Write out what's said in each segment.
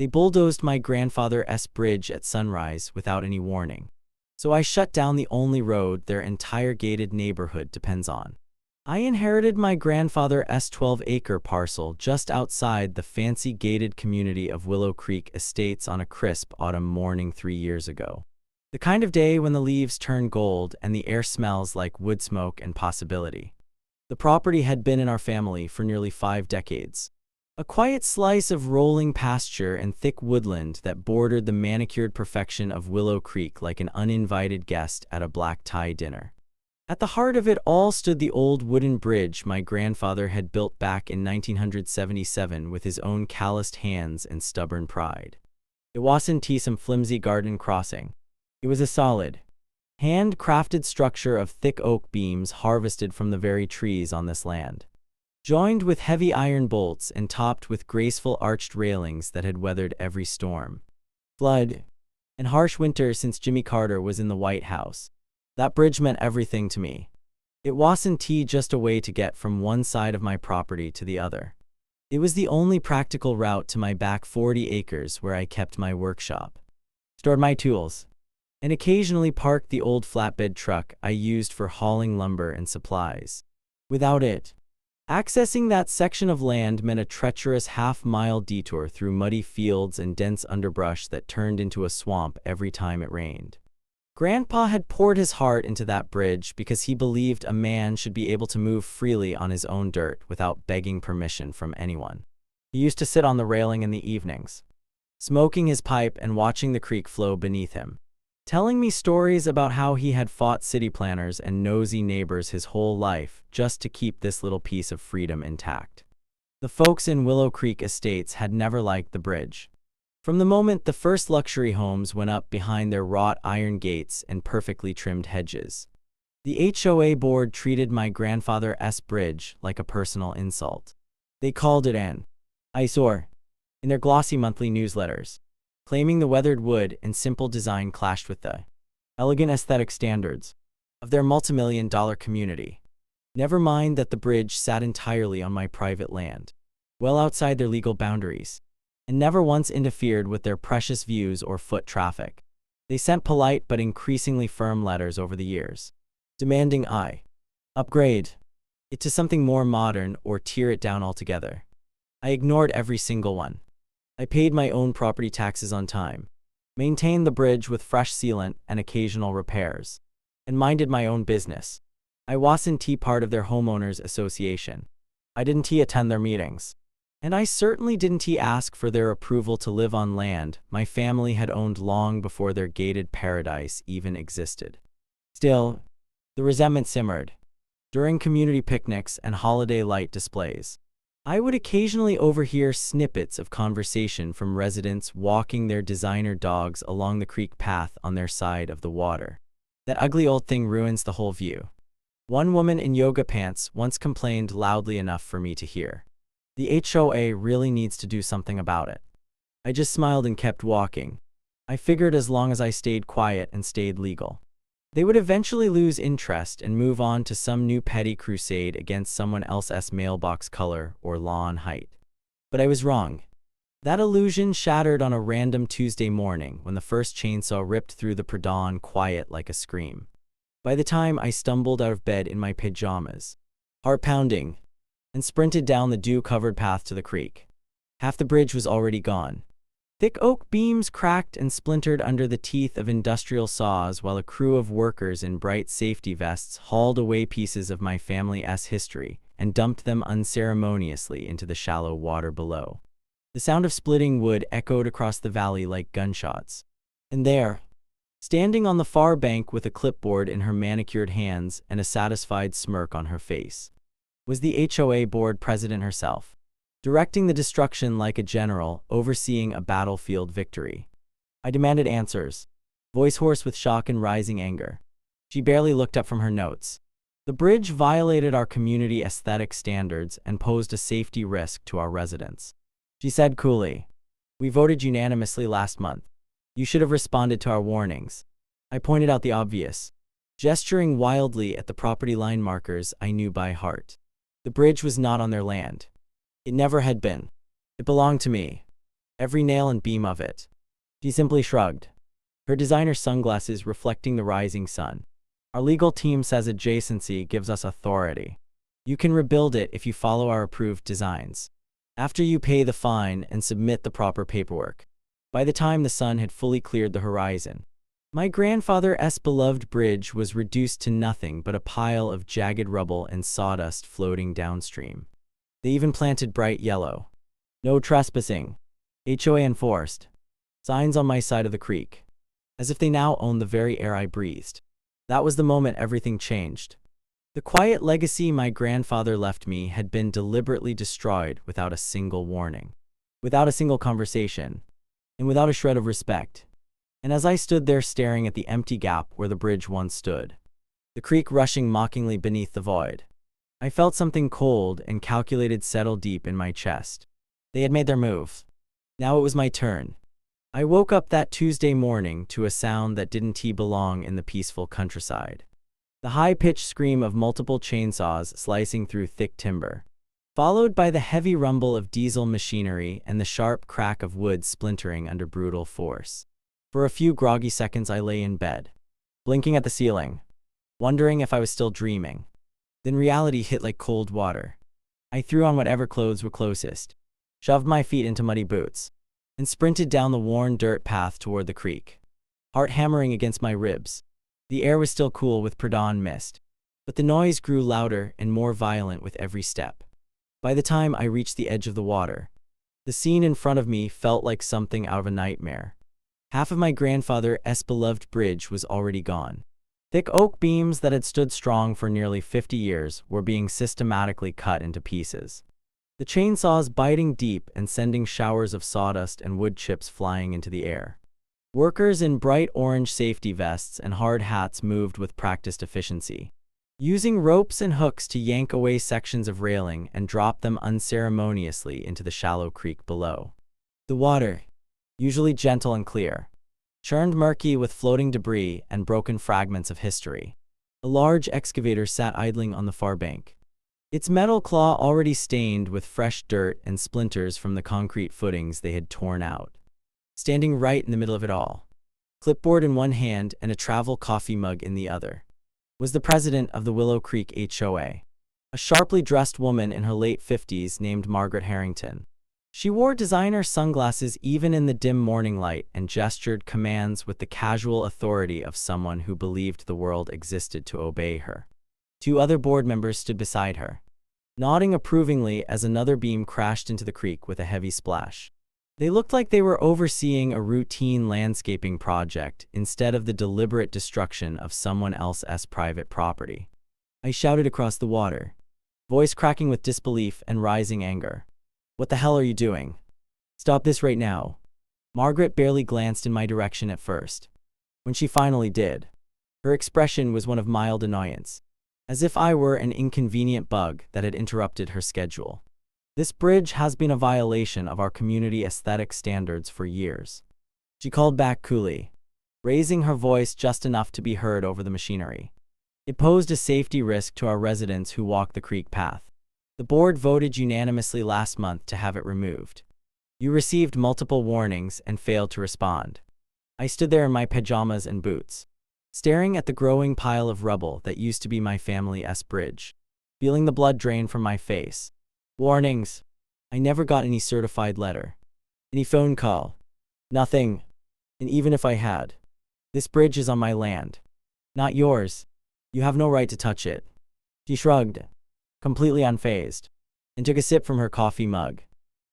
They bulldozed my grandfather's bridge at sunrise without any warning. So I shut down the only road their entire gated neighborhood depends on. I inherited my grandfather's 12-acre parcel just outside the fancy gated community of Willow Creek Estates on a crisp autumn morning 3 years ago. The kind of day when the leaves turn gold and the air smells like wood smoke and possibility. The property had been in our family for nearly 5 decades. A quiet slice of rolling pasture and thick woodland that bordered the manicured perfection of Willow Creek like an uninvited guest at a black tie dinner. At the heart of it all stood the old wooden bridge my grandfather had built back in 1977 with his own calloused hands and stubborn pride. It wasn't some flimsy garden crossing. It was a solid, hand-crafted structure of thick oak beams harvested from the very trees on this land, joined with heavy iron bolts and topped with graceful arched railings that had weathered every storm, flood, and harsh winter since Jimmy Carter was in the White House. That bridge meant everything to me. It wasn't just a way to get from one side of my property to the other. It was the only practical route to my back 40 acres where I kept my workshop, stored my tools, and occasionally parked the old flatbed truck I used for hauling lumber and supplies. Without it, accessing that section of land meant a treacherous half-mile detour through muddy fields and dense underbrush that turned into a swamp every time it rained. Grandpa had poured his heart into that bridge because he believed a man should be able to move freely on his own dirt without begging permission from anyone. He used to sit on the railing in the evenings, smoking his pipe and watching the creek flow beneath him, telling me stories about how he had fought city planners and nosy neighbors his whole life just to keep this little piece of freedom intact. The folks in Willow Creek Estates had never liked the bridge. From the moment the first luxury homes went up behind their wrought iron gates and perfectly trimmed hedges, the HOA board treated my grandfather's bridge like a personal insult. They called it an eyesore in their glossy monthly newsletters, claiming the weathered wood and simple design clashed with the elegant aesthetic standards of their multimillion-dollar community. Never mind that the bridge sat entirely on my private land, well outside their legal boundaries, and never once interfered with their precious views or foot traffic. They sent polite but increasingly firm letters over the years, demanding I upgrade it to something more modern or tear it down altogether. I ignored every single one. I paid my own property taxes on time, maintained the bridge with fresh sealant and occasional repairs, and minded my own business. I wasn't part of their homeowners association. I didn't attend their meetings. And I certainly didn't ask for their approval to live on land my family had owned long before their gated paradise even existed. Still, the resentment simmered. During community picnics and holiday light displays, I would occasionally overhear snippets of conversation from residents walking their designer dogs along the creek path on their side of the water. That ugly old thing ruins the whole view. One woman in yoga pants once complained loudly enough for me to hear. The HOA really needs to do something about it. I just smiled and kept walking. I figured as long as I stayed quiet and stayed legal, they would eventually lose interest and move on to some new petty crusade against someone else's mailbox color or lawn height. But I was wrong. That illusion shattered on a random Tuesday morning when the first chainsaw ripped through the pre-dawn quiet like a scream. By the time I stumbled out of bed in my pajamas, heart pounding, and sprinted down the dew-covered path to the creek, half the bridge was already gone. Thick oak beams cracked and splintered under the teeth of industrial saws while a crew of workers in bright safety vests hauled away pieces of my family's history and dumped them unceremoniously into the shallow water below. The sound of splitting wood echoed across the valley like gunshots. And there, standing on the far bank with a clipboard in her manicured hands and a satisfied smirk on her face, was the HOA board president herself, directing the destruction like a general overseeing a battlefield victory. I demanded answers, voice hoarse with shock and rising anger. She barely looked up from her notes. The bridge violated our community aesthetic standards and posed a safety risk to our residents. She said coolly, "We voted unanimously last month. You should have responded to our warnings." I pointed out the obvious, gesturing wildly at the property line markers I knew by heart. The bridge was not on their land. It never had been. It belonged to me. every nail and beam of it. She simply shrugged, her designer sunglasses reflecting the rising sun. Our legal team says adjacency gives us authority. You can rebuild it if you follow our approved designs, after you pay the fine and submit the proper paperwork. By the time the sun had fully cleared the horizon, my grandfather's beloved bridge was reduced to nothing but a pile of jagged rubble and sawdust floating downstream. They even planted bright yellow, "No trespassing, HOA enforced," signs on my side of the creek, as if they now owned the very air I breathed. That was the moment everything changed. The quiet legacy my grandfather left me had been deliberately destroyed without a single warning, without a single conversation, and without a shred of respect. And as I stood there staring at the empty gap where the bridge once stood, the creek rushing mockingly beneath the void, I felt something cold and calculated settle deep in my chest. They had made their move. Now it was my turn. I woke up that Tuesday morning to a sound that didn't belong in the peaceful countryside. The high-pitched scream of multiple chainsaws slicing through thick timber, followed by the heavy rumble of diesel machinery and the sharp crack of wood splintering under brutal force. For a few groggy seconds I lay in bed, blinking at the ceiling, wondering if I was still dreaming. Then reality hit like cold water. I threw on whatever clothes were closest, shoved my feet into muddy boots, and sprinted down the worn dirt path toward the creek, heart hammering against my ribs. The air was still cool with pre-dawn mist, but the noise grew louder and more violent with every step. By the time I reached the edge of the water, the scene in front of me felt like something out of a nightmare. Half of my grandfather's beloved bridge was already gone. Thick oak beams that had stood strong for nearly 50 years were being systematically cut into pieces, the chainsaws biting deep and sending showers of sawdust and wood chips flying into the air. Workers in bright orange safety vests and hard hats moved with practiced efficiency, using ropes and hooks to yank away sections of railing and drop them unceremoniously into the shallow creek below. The water, usually gentle and clear, churned murky with floating debris and broken fragments of history. A large excavator sat idling on the far bank, its metal claw already stained with fresh dirt and splinters from the concrete footings they had torn out. Standing right in the middle of it all, clipboard in one hand and a travel coffee mug in the other, was the president of the Willow Creek HOA, a sharply dressed woman in her late 50s named Margaret Harrington. She wore designer sunglasses even in the dim morning light and gestured commands with the casual authority of someone who believed the world existed to obey her. 2 other board members stood beside her, nodding approvingly as another beam crashed into the creek with a heavy splash. They looked like they were overseeing a routine landscaping project instead of the deliberate destruction of someone else's private property. I shouted across the water, voice cracking with disbelief and rising anger. "What the hell are you doing? Stop this right now." Margaret barely glanced in my direction at first. When she finally did, her expression was one of mild annoyance, as if I were an inconvenient bug that had interrupted her schedule. "This bridge has been a violation of our community aesthetic standards for years," she called back coolly, raising her voice just enough to be heard over the machinery. "It posed a safety risk to our residents who walk the creek path. The board voted unanimously last month to have it removed. You received multiple warnings and failed to respond." I stood there in my pajamas and boots, staring at the growing pile of rubble that used to be my family's bridge, feeling the blood drain from my face. Warnings. I never got any certified letter, any phone call, nothing. And even if I had, this bridge is on my land, not yours. You have no right to touch it. She shrugged, completely unfazed, and took a sip from her coffee mug.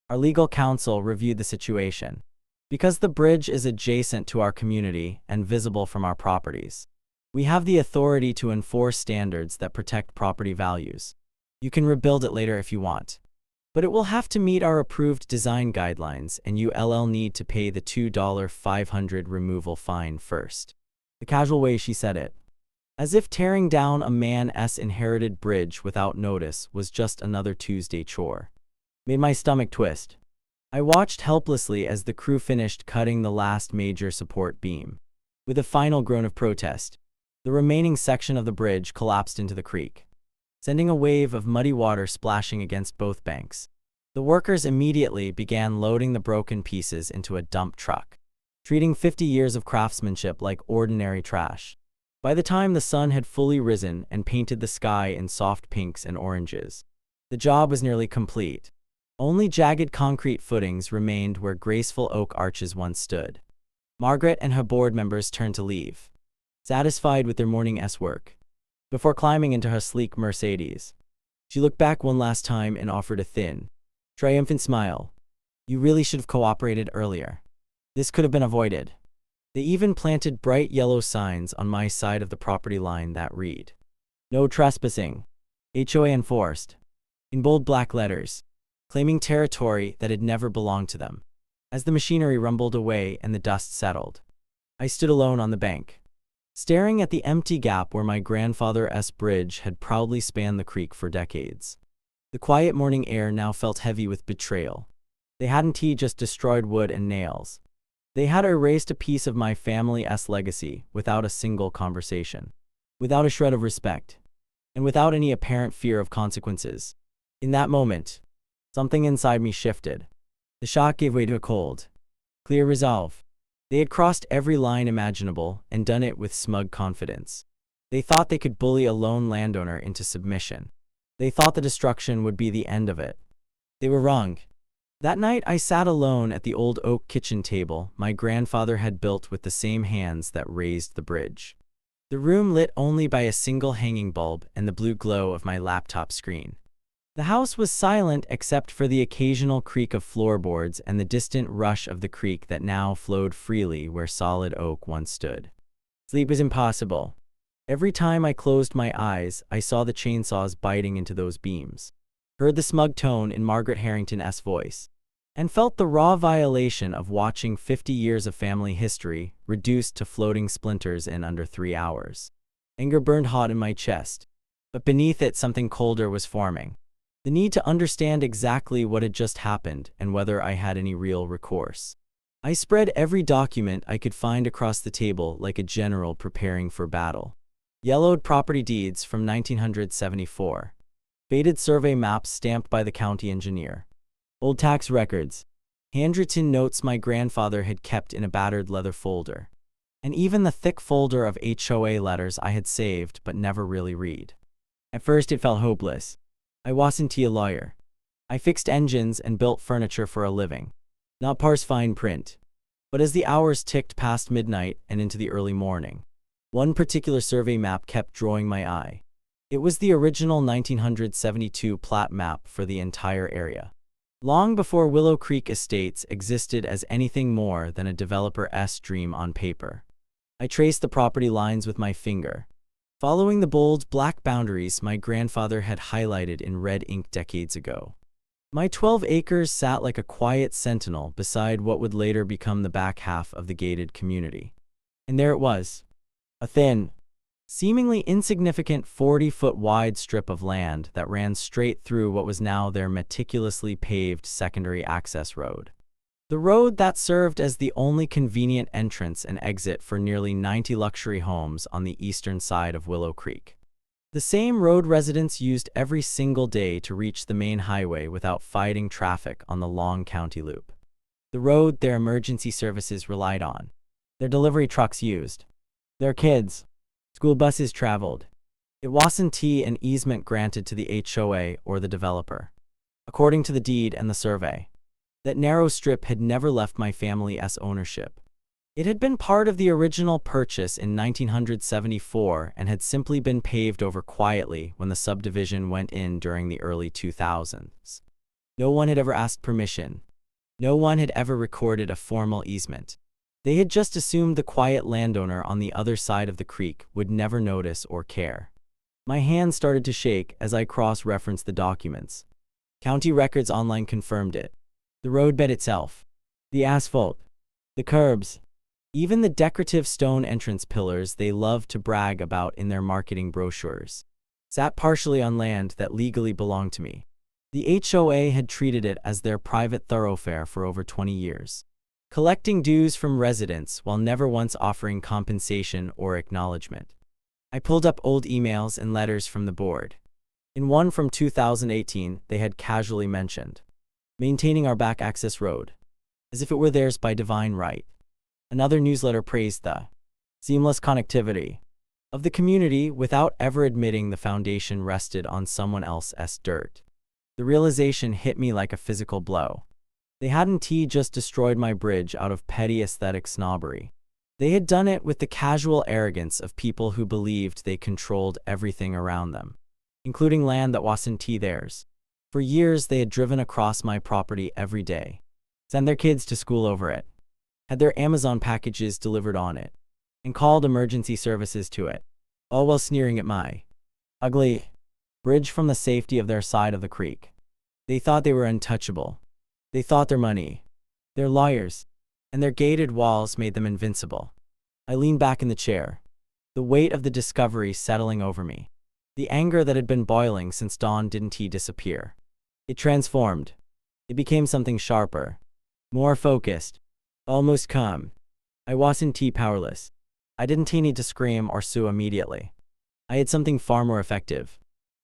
Our legal counsel reviewed the situation. Because the bridge is adjacent to our community and visible from our properties, we have the authority to enforce standards that protect property values. You can rebuild it later if you want, but it will have to meet our approved design guidelines and you'll need to pay the $2,500 removal fine first. The casual way she said it, as if tearing down a man's inherited bridge without notice was just another Tuesday chore, made my stomach twist. I watched helplessly as the crew finished cutting the last major support beam. With a final groan of protest, the remaining section of the bridge collapsed into the creek, sending a wave of muddy water splashing against both banks. The workers immediately began loading the broken pieces into a dump truck, treating 50 years of craftsmanship like ordinary trash. By the time the sun had fully risen and painted the sky in soft pinks and oranges, the job was nearly complete. Only jagged concrete footings remained where graceful oak arches once stood. Margaret and her board members turned to leave, satisfied with their morning's work. Before climbing into her sleek Mercedes, she looked back one last time and offered a thin, triumphant smile. "You really should have cooperated earlier. This could have been avoided." They even planted bright yellow signs on my side of the property line that read, "No trespassing. HOA enforced," in bold black letters, claiming territory that had never belonged to them. As the machinery rumbled away and the dust settled, I stood alone on the bank, staring at the empty gap where my grandfather's bridge had proudly spanned the creek for decades. The quiet morning air now felt heavy with betrayal. They hadn't just destroyed wood and nails. They had erased a piece of my family's legacy without a single conversation, without a shred of respect, and without any apparent fear of consequences. In that moment, something inside me shifted. The shock gave way to a cold, clear resolve. They had crossed every line imaginable and done it with smug confidence. They thought they could bully a lone landowner into submission. They thought the destruction would be the end of it. They were wrong. That night I sat alone at the old oak kitchen table my grandfather had built with the same hands that raised the bridge. The room lit only by a single hanging bulb and the blue glow of my laptop screen. The house was silent except for the occasional creak of floorboards and the distant rush of the creek that now flowed freely where solid oak once stood. Sleep was impossible. Every time I closed my eyes, I saw the chainsaws biting into those beams, heard the smug tone in Margaret Harrington's voice, and felt the raw violation of watching 50 years of family history reduced to floating splinters in under 3 hours. Anger burned hot in my chest, but beneath it something colder was forming. The need to understand exactly what had just happened and whether I had any real recourse. I spread every document I could find across the table like a general preparing for battle. Yellowed property deeds from 1974. Faded survey maps stamped by the county engineer. Old tax records. Handwritten notes my grandfather had kept in a battered leather folder. And even the thick folder of HOA letters I had saved but never really read. At first it felt hopeless. I wasn't a lawyer. I fixed engines and built furniture for a living, not parse fine print. But as the hours ticked past midnight and into the early morning, one particular survey map kept drawing my eye. It was the original 1972 plat map for the entire area. Long before Willow Creek Estates existed as anything more than a developer's dream on paper. I traced the property lines with my finger, following the bold black boundaries my grandfather had highlighted in red ink decades ago. My 12 acres sat like a quiet sentinel beside what would later become the back half of the gated community. And there it was, a thin, seemingly insignificant 40-foot wide strip of land that ran straight through what was now their meticulously paved secondary access road. The road that served as the only convenient entrance and exit for nearly 90 luxury homes on the eastern side of Willow Creek. The same road residents used every single day to reach the main highway without fighting traffic on the long county loop. The road their emergency services relied on. Their delivery trucks used. Their kids' school buses traveled. It wasn't an easement granted to the HOA or the developer. According to the deed and the survey, that narrow strip had never left my family's ownership. It had been part of the original purchase in 1974 and had simply been paved over quietly when the subdivision went in during the early 2000s. No one had ever asked permission. No one had ever recorded a formal easement. They had just assumed the quiet landowner on the other side of the creek would never notice or care. My hands started to shake as I cross-referenced the documents. County records online confirmed it. The roadbed itself, the asphalt, the curbs, even the decorative stone entrance pillars they loved to brag about in their marketing brochures, sat partially on land that legally belonged to me. The HOA had treated it as their private thoroughfare for over 20 years, collecting dues from residents while never once offering compensation or acknowledgement. I pulled up old emails and letters from the board. In one from 2018, they had casually mentioned, maintaining our back access road, as if it were theirs by divine right. Another newsletter praised the seamless connectivity of the community without ever admitting the foundation rested on someone else's dirt. The realization hit me like a physical blow. They hadn't just destroyed my bridge out of petty aesthetic snobbery. They had done it with the casual arrogance of people who believed they controlled everything around them, including land that wasn't theirs. For years, they had driven across my property every day, sent their kids to school over it, had their Amazon packages delivered on it, and called emergency services to it, all while sneering at my ugly bridge from the safety of their side of the creek. They thought they were untouchable. They thought their money, their lawyers, and their gated walls made them invincible. I leaned back in the chair, the weight of the discovery settling over me. The anger that had been boiling since dawn didn't disappear. It transformed. It became something sharper, more focused, almost calm. I wasn't powerless. I didn't need to scream or sue immediately. I had something far more effective.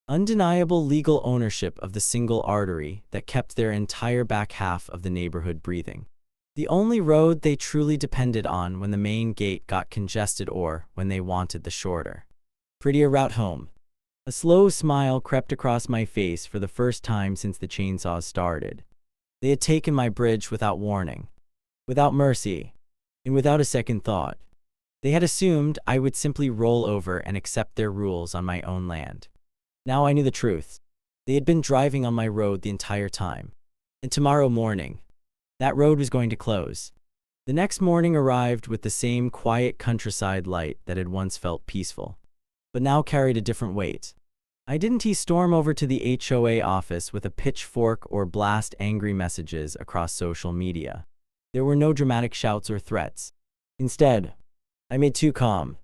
Undeniable legal ownership of the single artery that kept their entire back half of the neighborhood breathing. The only road they truly depended on when the main gate got congested or when they wanted the shorter, prettier route home. A slow smile crept across my face for the first time since the chainsaws started. They had taken my bridge without warning, without mercy, and without a second thought. They had assumed I would simply roll over and accept their rules on my own land. Now I knew the truth. They had been driving on my road the entire time. And tomorrow morning, that road was going to close. The next morning arrived with the same quiet countryside light that had once felt peaceful, but now carried a different weight. I didn't storm over to the HOA office with a pitchfork or blast angry messages across social media. There were no dramatic shouts or threats. Instead, I made two calm,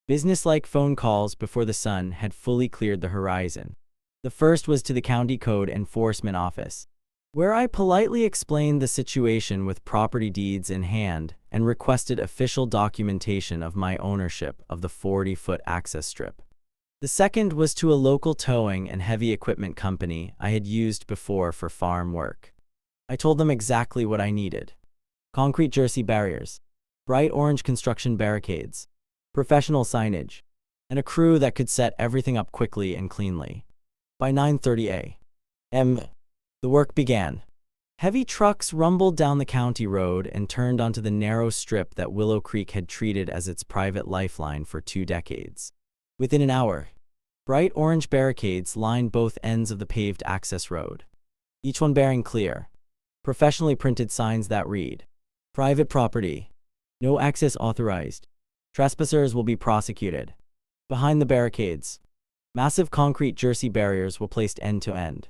business-like phone calls before the sun had fully cleared the horizon. The first was to the county code enforcement office, where I politely explained the situation with property deeds in hand and requested official documentation of my ownership of the 40-foot access strip. The second was to a local towing and heavy equipment company I had used before for farm work. I told them exactly what I needed: concrete jersey barriers, bright orange construction barricades, professional signage, and a crew that could set everything up quickly and cleanly. By 9:30 a.m., the work began. Heavy trucks rumbled down the county road and turned onto the narrow strip that Willow Creek had treated as its private lifeline for 2 decades. Within an hour, bright orange barricades lined both ends of the paved access road, each one bearing clear, professionally printed signs that read, "Private property. No access authorized. Trespassers will be prosecuted." Behind the barricades, massive concrete jersey barriers were placed end to end,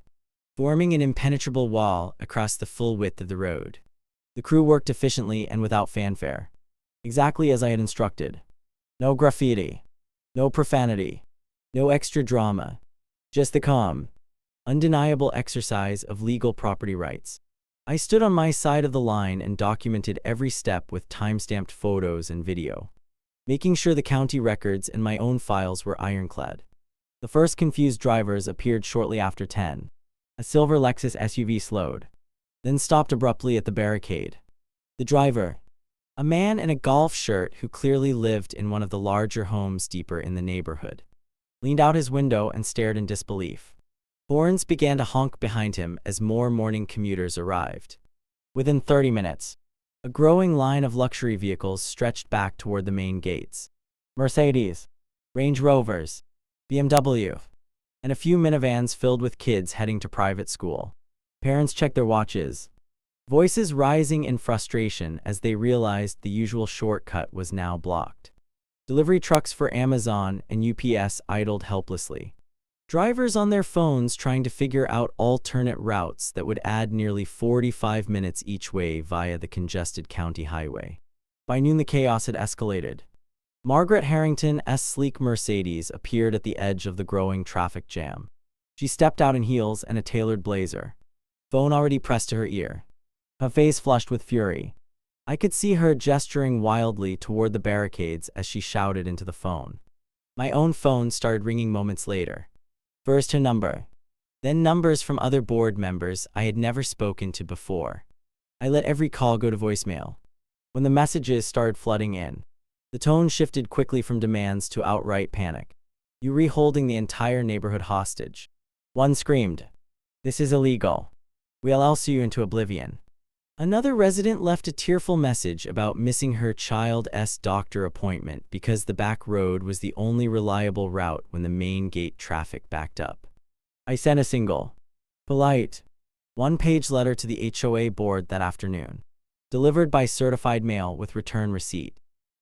forming an impenetrable wall across the full width of the road. The crew worked efficiently and without fanfare, exactly as I had instructed. No graffiti, no profanity, no extra drama, just the calm, undeniable exercise of legal property rights. I stood on my side of the line and documented every step with time-stamped photos and video, making sure the county records and my own files were ironclad. The first confused drivers appeared shortly after 10. A silver Lexus SUV slowed, then stopped abruptly at the barricade. The driver, a man in a golf shirt who clearly lived in one of the larger homes deeper in the neighborhood, leaned out his window and stared in disbelief. Horns began to honk behind him as more morning commuters arrived. Within 30 minutes, a growing line of luxury vehicles stretched back toward the main gates. Mercedes, Range Rovers, BMW, and a few minivans filled with kids heading to private school. Parents checked their watches, voices rising in frustration as they realized the usual shortcut was now blocked. Delivery trucks for Amazon and UPS idled helplessly, drivers on their phones trying to figure out alternate routes that would add nearly 45 minutes each way via the congested county highway. By noon, the chaos had escalated. Margaret Harrington's sleek Mercedes appeared at the edge of the growing traffic jam. She stepped out in heels and a tailored blazer, phone already pressed to her ear, her face flushed with fury. I could see her gesturing wildly toward the barricades as she shouted into the phone. My own phone started ringing moments later. First her number, Then numbers from other board members I had never spoken to before. I let every call go to voicemail. When the messages started flooding in, the tone shifted quickly from demands to outright panic. "You're holding the entire neighborhood hostage." One screamed, "This is illegal. We'll sue you into oblivion." Another resident left a tearful message about missing her child's doctor appointment because the back road was the only reliable route when the main gate traffic backed up. I sent a single, polite, one-page letter to the HOA board that afternoon, delivered by certified mail with return receipt.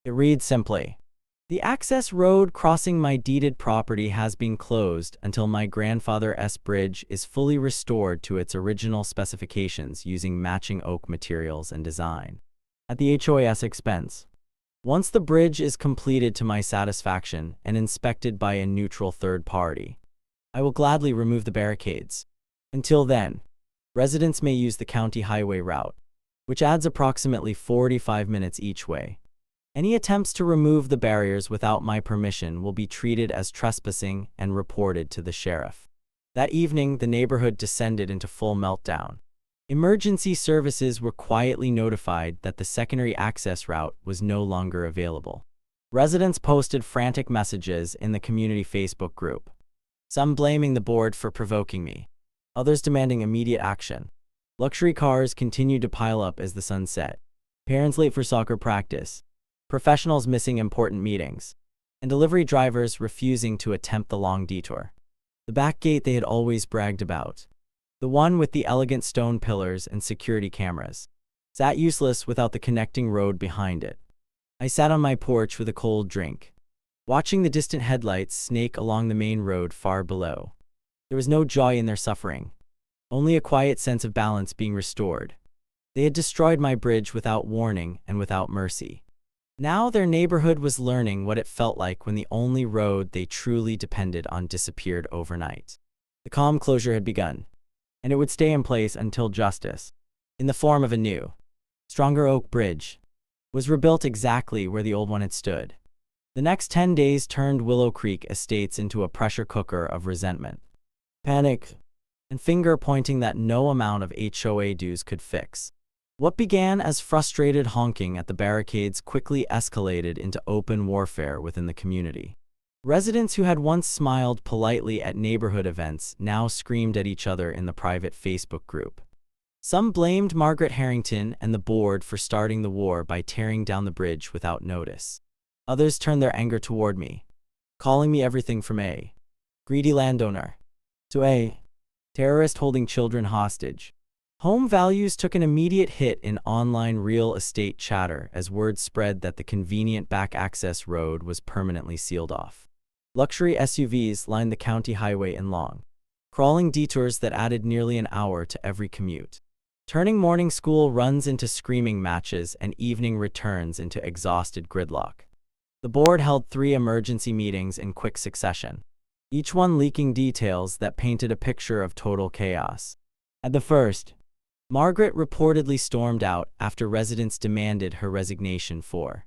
It reads simply, "The access road crossing my deeded property has been closed until my grandfather's bridge is fully restored to its original specifications using matching oak materials and design, at the HOA's expense. Once the bridge is completed to my satisfaction and inspected by a neutral third party, I will gladly remove the barricades. Until then, residents may use the county highway route, which adds approximately 45 minutes each way. Any attempts to remove the barriers without my permission will be treated as trespassing and reported to the sheriff." That evening, the neighborhood descended into full meltdown. Emergency services were quietly notified that the secondary access route was no longer available. Residents posted frantic messages in the community Facebook group, some blaming the board for provoking me, others demanding immediate action. Luxury cars continued to pile up as the sun set, parents late for soccer practice, professionals missing important meetings, and delivery drivers refusing to attempt the long detour. The back gate they had always bragged about, the one with the elegant stone pillars and security cameras, sat useless without the connecting road behind it. I sat on my porch with a cold drink, watching the distant headlights snake along the main road far below. There was no joy in their suffering, only a quiet sense of balance being restored. They had destroyed my bridge without warning and without mercy. Now their neighborhood was learning what it felt like when the only road they truly depended on disappeared overnight. The calm closure had begun, and it would stay in place until justice, in the form of a new, stronger oak bridge, was rebuilt exactly where the old one had stood. The next 10 days turned Willow Creek Estates into a pressure cooker of resentment, panic, and finger-pointing that no amount of HOA dues could fix. What began as frustrated honking at the barricades quickly escalated into open warfare within the community. Residents who had once smiled politely at neighborhood events now screamed at each other in the private Facebook group. Some blamed Margaret Harrington and the board for starting the war by tearing down the bridge without notice. Others turned their anger toward me, calling me everything from a greedy landowner to a terrorist holding children hostage. Home values took an immediate hit in online real estate chatter as word spread that the convenient back access road was permanently sealed off. Luxury SUVs lined the county highway in long, crawling detours that added nearly an hour to every commute, turning morning school runs into screaming matches and evening returns into exhausted gridlock. The board held 3 emergency meetings in quick succession, each one leaking details that painted a picture of total chaos. At the first, Margaret reportedly stormed out after residents demanded her resignation for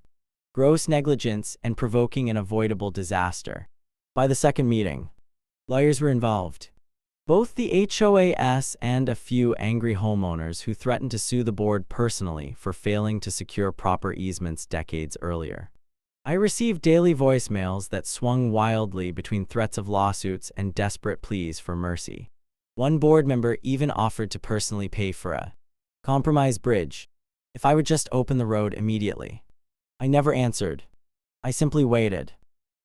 gross negligence and provoking an avoidable disaster. By the second meeting, lawyers were involved, both the HOAS and a few angry homeowners who threatened to sue the board personally for failing to secure proper easements decades earlier. I received daily voicemails that swung wildly between threats of lawsuits and desperate pleas for mercy. One board member even offered to personally pay for a compromise bridge if I would just open the road immediately. I never answered. I simply waited,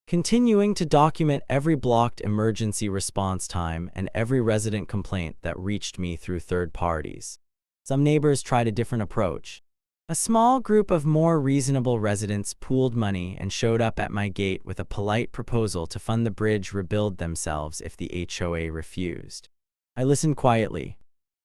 continuing to document every blocked emergency response time and every resident complaint that reached me through third parties. Some neighbors tried a different approach. A small group of more reasonable residents pooled money and showed up at my gate with a polite proposal to fund the bridge rebuild themselves if the HOA refused. I listened quietly,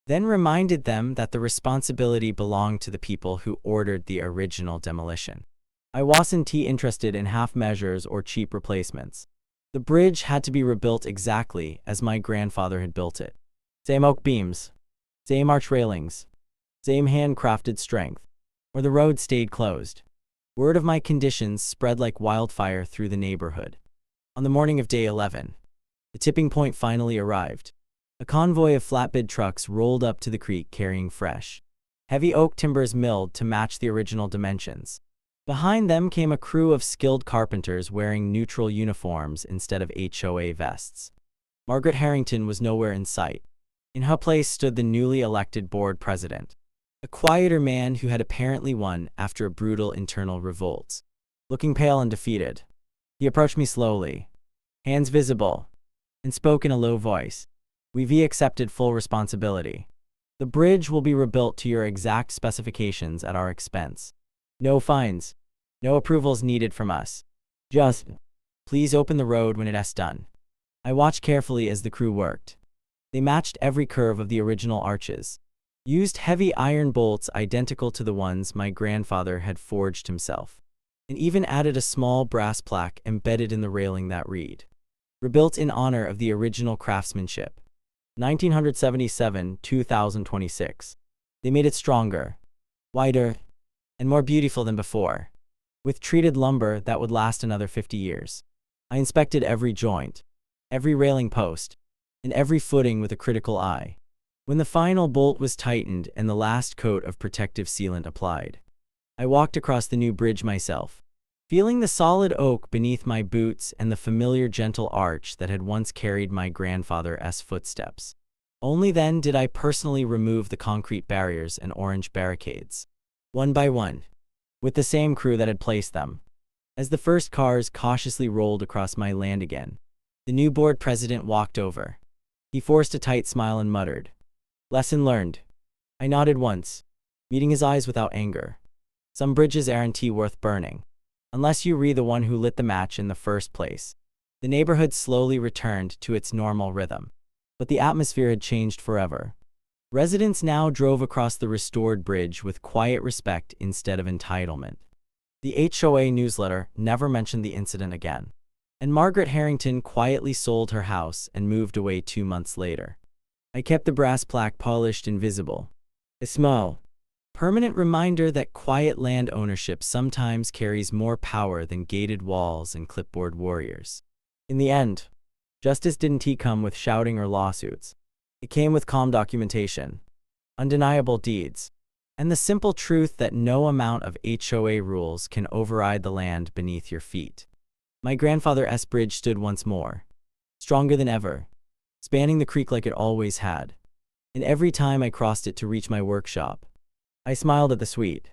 then reminded them that the responsibility belonged to the people who ordered the original demolition. I wasn't interested in half measures or cheap replacements. The bridge had to be rebuilt exactly as my grandfather had built it. Same oak beams, same arch railings, same handcrafted strength, or the road stayed closed. Word of my conditions spread like wildfire through the neighborhood. On the morning of day 11, the tipping point finally arrived. A convoy of flatbed trucks rolled up to the creek carrying fresh, heavy oak timbers milled to match the original dimensions. Behind them came a crew of skilled carpenters wearing neutral uniforms instead of HOA vests. Margaret Harrington was nowhere in sight. In her place stood the newly elected board president, a quieter man who had apparently won after a brutal internal revolt. Looking pale and defeated, he approached me slowly, hands visible, and spoke in a low voice. "We've accepted full responsibility. The bridge will be rebuilt to your exact specifications at our expense. No fines, no approvals needed from us. Just, please open the road when it's done." I watched carefully as the crew worked. They matched every curve of the original arches, used heavy iron bolts identical to the ones my grandfather had forged himself, and even added a small brass plaque embedded in the railing that read, "Rebuilt in honor of the original craftsmanship. 1977-2026. They made it stronger, wider, and more beautiful than before, with treated lumber that would last another 50 years. I inspected every joint, every railing post, and every footing with a critical eye. When the final bolt was tightened and the last coat of protective sealant applied, I walked across the new bridge myself, feeling the solid oak beneath my boots and the familiar gentle arch that had once carried my grandfather's footsteps. Only then did I personally remove the concrete barriers and orange barricades, one by one, with the same crew that had placed them. As the first cars cautiously rolled across my land again, the new board president walked over. He forced a tight smile and muttered, "Lesson learned." I nodded once, meeting his eyes without anger. Some bridges aren't worth burning, unless you re the one who lit the match in the first place. The neighborhood slowly returned to its normal rhythm, but the atmosphere had changed forever. Residents now drove across the restored bridge with quiet respect instead of entitlement. The HOA newsletter never mentioned the incident again, and Margaret Harrington quietly sold her house and moved away 2 months later. I kept the brass plaque polished and visible, a small, permanent reminder that quiet land ownership sometimes carries more power than gated walls and clipboard warriors. In the end, justice didn't come with shouting or lawsuits. It came with calm documentation, undeniable deeds, and the simple truth that no amount of HOA rules can override the land beneath your feet. My grandfather's bridge stood once more, stronger than ever, spanning the creek like it always had. And every time I crossed it to reach my workshop, I smiled at the sweet,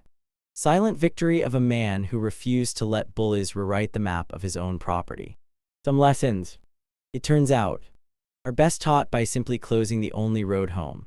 silent victory of a man who refused to let bullies rewrite the map of his own property. Some lessons, it turns out, are best taught by simply closing the only road home.